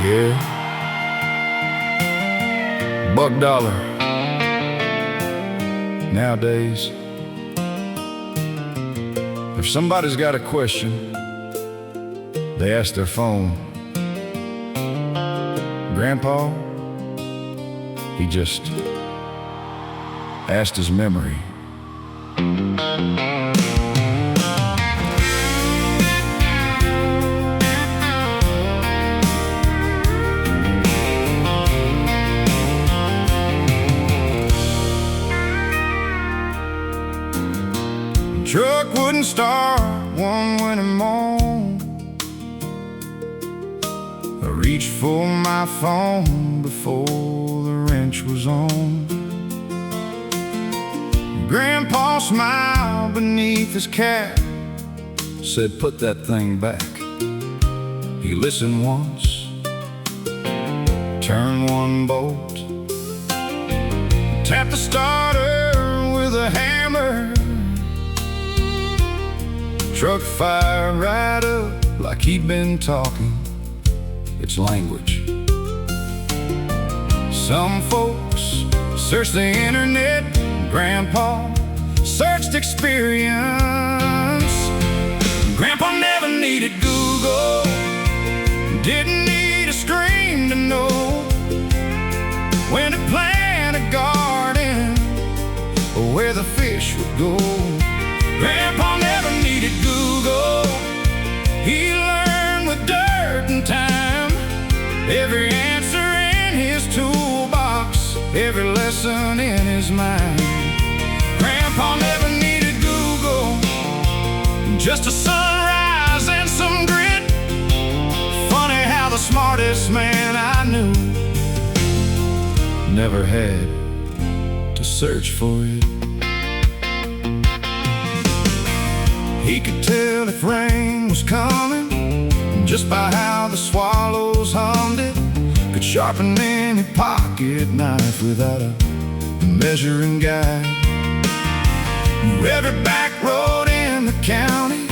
Yeah, buck dollar. Nowadays, if somebody's got a question, they ask their phone. Grandpa, he just asked his memory. Truck wouldn't start one winter morn. I reached for my phone before the wrench was on. Grandpa smiled beneath his cap, said, "Put that thing back." He listened once, turned one bolt, tapped the starter with a hammer. Truck fired right up like he'd been talking its language. Some folks search the internet, Grandpa searched experience. Grandpa never needed Google, didn't need a screen to know when to plant a garden or where the fish would go. Grandpa never needed Google, he learned with dirt and time. Every answer in his toolbox, every lesson in his mind. Grandpa never needed Google, just a sunrise and some grit. Funny how the smartest man I knew never had to search for it. He could tell if rain was coming just by how the swallows hummed it. Could sharpen any pocket knife without a measuring guide. Knew every back road in the county,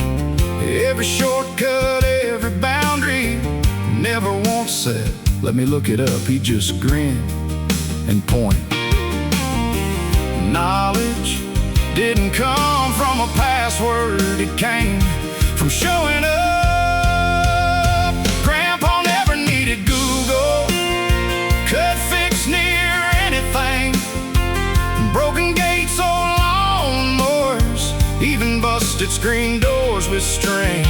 every shortcut, every boundary. Never once said, "Let me look it up." He just grinned and pointed. Knowledge didn't come from a password, it came from showing up. Grandpa never needed Google, could fix near anything. Broken gates or lawnmowers, even busted screen doors with string.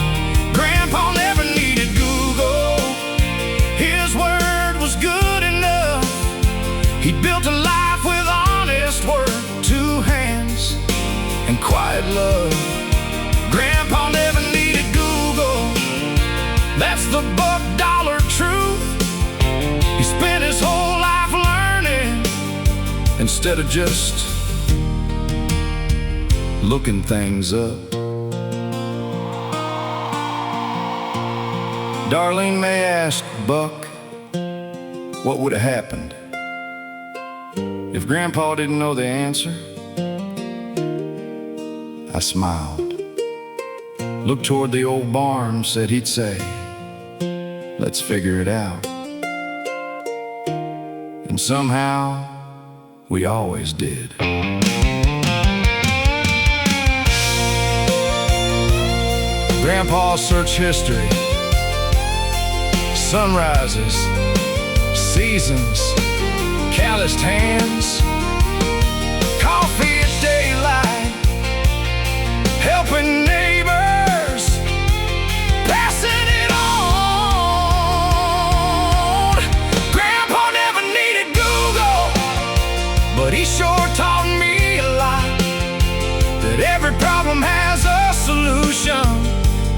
Grandpa never needed Google, his word was good enough. He built a life with honest work, 2 hands and quiet love. Grandpa never needed Google, that's the buck dollar truth. He spent his whole life learning instead of just looking things up. Darlene May asked Buck, what would have happened if Grandpa didn't know the answer? I smiled, looked toward the old barn, said he'd say, "Let's figure it out." And somehow, we always did. Grandpa searched history, sunrises, seasons, calloused hands, coffee at daylight, helping neighbors, passing it on. Grandpa never needed Google, but he sure taught me a lot, that every problem has a solution,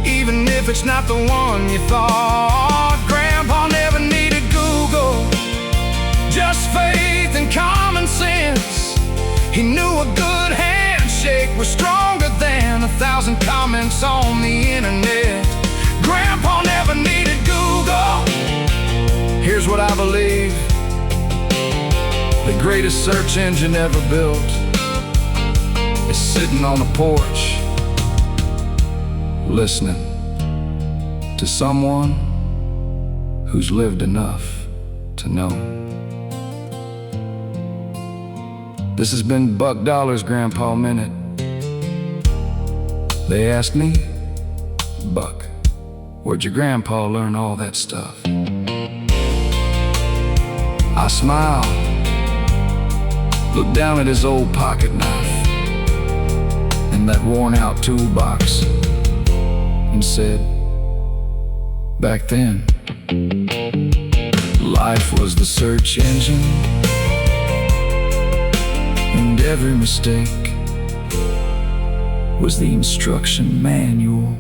even if it's not the one you thought. Grandpa never needed Google, just faith and common sense. He knew a good handshake was stronger than 1,000 comments on the internet. Grandpa never needed Google. Here's what I believe: the greatest search engine ever built is sitting on the porch, listening to someone who's lived enough to know. This has been Buck Dollar's Grandpa Minute. They asked me, Buck, where'd your grandpa learn all that stuff? I smiled, looked down at his old pocket knife and that worn-out toolbox and said, back then, life was the search engine, and every mistake was the instruction manual.